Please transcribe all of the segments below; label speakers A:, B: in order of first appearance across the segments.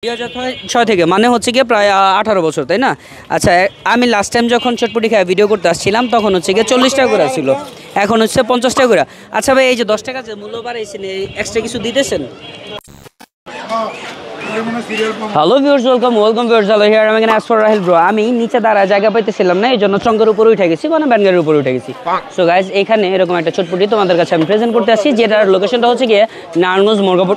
A: 2006 থেকে মানে হচ্ছে গিয়ে প্রায় 18 বছর, তাই না? আচ্ছা, আমি লাস্ট টাইম যখন চটপটি খাই ভিডিও করতে আসছিলাম তখন হচ্ছে গিয়ে 40 টাকা করে ছিল, এখন হচ্ছে 50 টাকা করে। আচ্ছা ভাই, এই যে 10 টাকা যে মূল্য বাড়াইছেন, এক্সট্রা কিছু দিতেছেন? Hello viewers, welcome viewers, hello here আমি এখানে আসফর রাহিল ব্রো। আমি নিচে দাঁড়ায় জায়গা পাইতেছিলাম না, এই জন্য চঙ্গের উপরে উঠে গেছি, মানে ব্যানগাড়ির উপরে উঠে গেছি। সো গাইজ, এখানে এরকম একটা চটপটি তোমাদের কাছে আমি প্রেজেন্ট করতে আসছি, যেটার লোকেশনটা হচ্ছে গিয়ে নারায়ণগঞ্জ মোরগাপুর,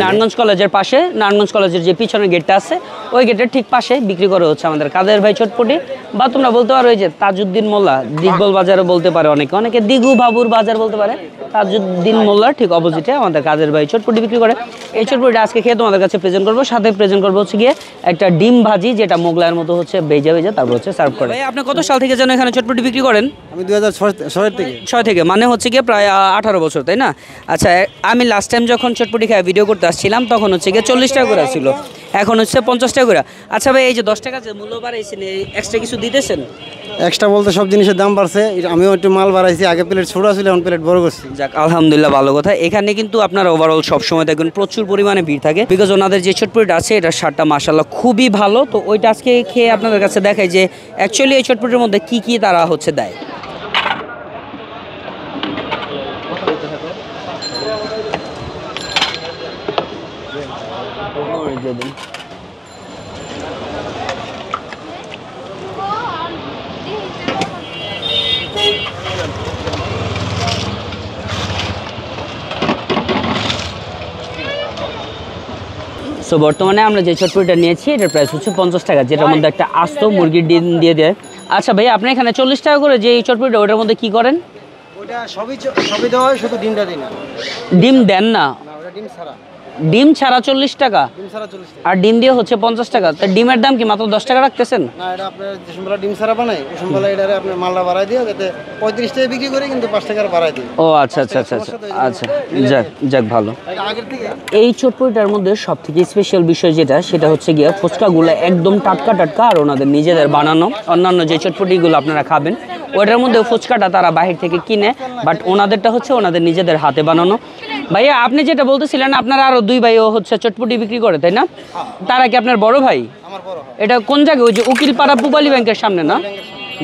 A: নারায়ণগঞ্জ কলেজের পাশে, নারায়ণগঞ্জ কলেজের যে পিছনের গেটটা আছে ওই গেটের ঠিক পাশে বিক্রি করে হচ্ছে আমাদের কাদের ভাই চটপটি, বা তোমরা বলতে পারো এই যে তাজউদ্দিন মোল্লা, দিগবল বাজারও বলতে পারে অনেকে দিগু বাবুর বাজার বলতে পারে। তাজউদ্দিন মোল্লার ঠিক অপোজিটে আমাদের কাদের ভাই চটপটি বিক্রি করে। এই চটপটিটা আজকে খেয়ে তোমাদের কাছে প্রেজেন্ট করবো, সাথে প্রেজেন্ট করবো হচ্ছে গিয়ে একটা ডিম ভাজি, যেটা মোগলাইয়ের মতো হচ্ছে ভেজা তারপর হচ্ছে সার্ভ করে। ভাই, আপনি কত সাল থেকে যেন এখানে চটপটি বিক্রি করেন?
B: আমি 2006 থেকে
A: মানে হচ্ছে গিয়ে প্রায় 18 বছর, তাই না? আচ্ছা, আমি লাস্ট টাইম যখন চটপটি খাই ভিডিও করতে আসছিলাম তখন হচ্ছে গিয়ে 40 টাকা করে ছিল, এখন হচ্ছে 50 টাকা করে। আচ্ছা ভাই, এই যে 10 টাকা যে মূল্য বাড়াইছেন, এক্সট্রা কিছু দিতেছেন?
B: এক্সট্রা বলতে সব জিনিসের দাম বাড়ছে, আমিও একটু মাল বাড়াইছি। আগে প্লেট ছোট ছিল, এখন প্লেট বড় করছি।
A: যাক, আলহামদুলিল্লাহ, ভালো কথা। এখানে কিন্তু আপনার ওভারঅল সবসময় দেখবেন প্রচুর পরিমাণে ভিড় থাকে, বিকজ ওনাদের যে চটপটিটা আছে এটার স্বাদটা মাশাআল্লাহ খুবই ভালো। তো ওইটা আজকে খেয়ে আপনাদের কাছে দেখাই যে অ্যাকচুয়ালি এই চটপটির মধ্যে কি কি তারা হচ্ছে দেয়। সো বর্তমানে আমরা যে চটপটিটা নিয়েছি এটার প্রাইস হচ্ছে 50 টাকা, যেটার মধ্যে একটা আস্ত মুরগির ডিম দিয়ে দেয়। আচ্ছা ভাই, আপনি এখানে 40 টাকা করে যে এই চটপটিটা, ওটার মধ্যে কি করেন?
B: ওটা সবই দেওয়া হয়, শুধু ডিমটা দিই না।
A: ডিম দেন না?
B: ওটা ডিম ছাড়া।
A: ডিম ছাড়া 40 টাকা, আর ডিম দিয়ে হচ্ছে 50 টাকা। তা ডিমের দাম কি মাত্র 10 টাকা রাখতেছেন?
B: না, এটা আপনার যে সম্বলা ডিম ছাড়া বানাই, ওই সম্বলা এটা আপনি মালটা বাড়াই দিয়ে যাতে 35 টাকা বিক্রি করে, কিন্তু 5 টাকা বাড়াই দিই।
A: ও আচ্ছা, যাক ভালো। এই চটপটিটার মধ্যে সব থেকে স্পেশাল বিষয় যেটা, সেটা হচ্ছে গিয়ে ফুচকাগুলো একদম টাটকা, আর ওনাদের নিজেদের বানানো। অন্যান্য যে চটপটিগুলো আপনারা খাবেন ওটার মধ্যে ফুচকাটা তারা বাহির থেকে কিনে, বাট ওনাদেরটা হচ্ছে ওনাদের নিজেদের হাতে বানানো। ভাইয়া, আপনি যেটা বলতেছিলেন আপনারা আরো দুই ভাইও হচ্ছে চটপটি বিক্রি করে, তাই না? তারা কি আপনার বড় ভাই? এটা কোন জায়গায়? ওই যে উকিলপাড়া পুবালি ব্যাংকের সামনে না?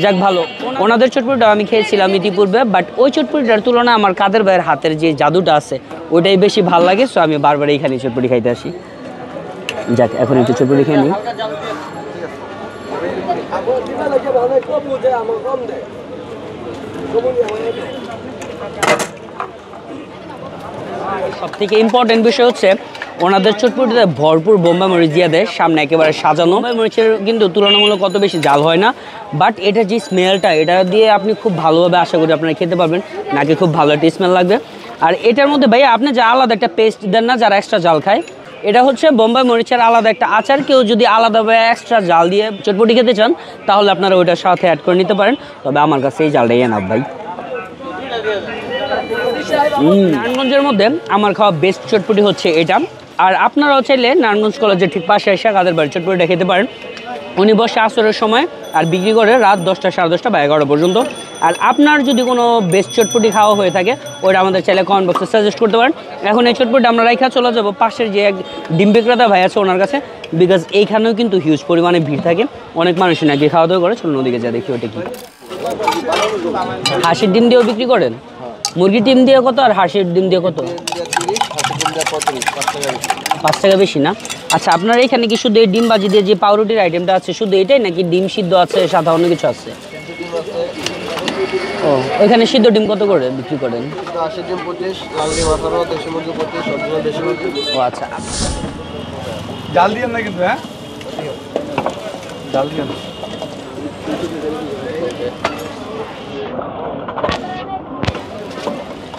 A: যাক ভালো। ওনাদের চটপটিটা আমি খেয়েছিলাম ইতিপূর্বে, বাট ওই চটপটিটার তুলনায় আমার কাদের ভাইয়ের হাতের যে জাদুটা আছে ওইটাই বেশি ভালো লাগে। সো আমি বারবার এইখানে চটপটি খাইতে আসি। যাক, এখন একটু চটপটি খেয়ে নিই। সব থেকে ইম্পর্টেন্ট বিষয় হচ্ছে ওনাদের চটপটিতে ভরপুর বোম্বাই মরিচ দিয়ে দেয়, সামনে একেবারে সাজানো। বোম্বাই মরিচের কিন্তু তুলনামূলক কত বেশি জাল হয় না, বাট এটার যে স্মেলটা, এটা দিয়ে আপনি খুব ভালোভাবে আশা করি আপনারা খেতে পারবেন, নাকি খুব ভালো একটা স্মেল লাগবে। আর এটার মধ্যে ভাইয়া আপনি যে আলাদা একটা পেস্ট দেন না যারা এক্সট্রা জাল খায়, এটা হচ্ছে বোম্বাই মরিচের আলাদা একটা আচার। কেউ যদি আলাদাভাবে এক্সট্রা জাল দিয়ে চটপটি খেতে চান তাহলে আপনারা ওইটার সাথে অ্যাড করে নিতে পারেন, তবে আমার কাছে এই জালটাই এনাফ ভাই। নারায়ণগঞ্জের মধ্যে আমার খাওয়া বেস্ট চটপটি হচ্ছে এটা। আর আপনারাও চাইলে নারায়ণগঞ্জ কলেজের ঠিক পাশে এসে কাদের বাড়ির চটপটিটা খেতে পারেন। উনি বসে আসরের সময় আর বিক্রি করে রাত 10টা, সাড়ে 10টা বা 11টা পর্যন্ত। আর আপনার যদি কোনো বেস্ট চটপটি খাওয়া হয়ে থাকে ওইটা আমাদের চাইলে কমেন্ট বক্সে সাজেস্ট করতে পারেন। এখন এই চটপটি আমরা রাইখা চলে যাবো পাশের যে এক ডিম বিক্রেতা ভাই আছে ওনার কাছে, বিকজ এইখানেও কিন্তু হিউজ পরিমাণে ভিড় থাকে, অনেক মানুষ নাকি খাওয়া দাওয়া করে। চলুন ওদিকে যা দেখি ওটা কি। হাঁসের ডিম দিয়েও বিক্রি করেন? মুরগির ডিম দিয়ে কত আর হাঁসের ডিম দিয়ে কত? 5 টাকা বেশি না? আচ্ছা, আপনার এখানে কি শুধু এই ডিম ভাজি দিয়ে যে পাউরুটির আইটেমটা আছে শুধু এটাই, নাকি ডিম সিদ্ধ আছে, সাথে অন্য কিছু আছে? ও, এখানে সিদ্ধ ডিম কত করে বিক্রি করেন? ও আচ্ছা,
C: জাল দিয়েন না কিন্তু, হ্যাঁ জাল দিয়েন।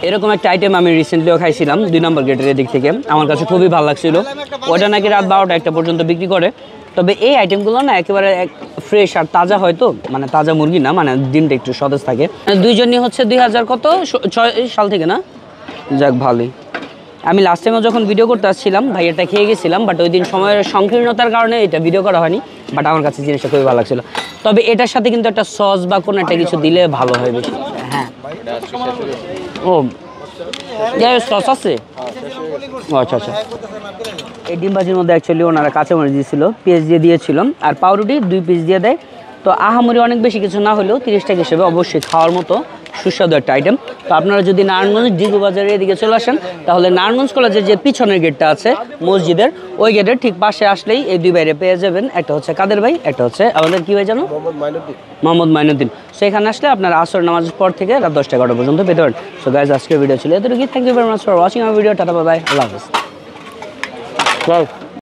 A: এরকম একটা আইটেম আমি রিসেন্টলিও খাইছিলাম 2 নম্বর গেটের দিক থেকে, আমার কাছে খুবই ভালো লাগছিল। ওটা নাকি রাত 12টা, 1টা পর্যন্ত বিক্রি করে। তবে এই আইটেমগুলো না একেবারে ফ্রেশ আর তাজা হয়তো, মানে তাজা মুরগি না, মানে ডিমটা একটু সতেজ থাকে। দুইজনই হচ্ছে 2006 সাল থেকে না? যাক ভালোই। আমি লাস্ট টাইমে যখন ভিডিও করতে আসছিলাম ভাইয়াটা খেয়ে গেছিলাম, বাট ওই দিন সময়ের সংকীর্ণতার কারণে এটা ভিডিও করা হয়নি, বাট আমার কাছে জিনিসটা খুবই ভালো লাগছিল। তবে এটার সাথে কিন্তু একটা সস বা কোনো একটা কিছু দিলে ভালো হয় বেশি। হ্যাঁ, ও সস আছে? ও আচ্ছা আচ্ছা। এই ডিম ভাজির মধ্যে অ্যাকচুয়ালি ওনারা কাঁচামরিচ দিয়েছিল, পেঁয়াজ দিয়ে দিয়েছিল, আর পাউরুটি 2 পিস দিয়ে দেয়। তো আহামরি অনেক বেশি কিছু না হলেও 30 টাকা হিসেবে অবশ্যই খাওয়ার মতো সুস্বাদু একটা আইটেম। তো আপনারা যদি নারায়ণগঞ্জ ডিগু বাজারের এদিকে চলে আসেন, তাহলে নারায়ণগঞ্জ কলেজের যে পিছনের গেটটা আছে মসজিদের, ওই গেটের ঠিক পাশে আসলেই এই 2 বাইরে পেয়ে যাবেন। একটা হচ্ছে কাদের ভাই, একটা হচ্ছে আমাদের কি ভাই জানো, মোহাম্মদ মাইনুদ্দিন। সেখানে আসলে আপনার আসর নামাজের পর থেকে রাত 10টা 11টা পর্যন্ত পেতে পারেন। সো গাইজ, আজকের ভিডিও ছিল এতটুকুই। Thank you very much for watching our video. Tata bye bye, আল্লাহ হাফেজ।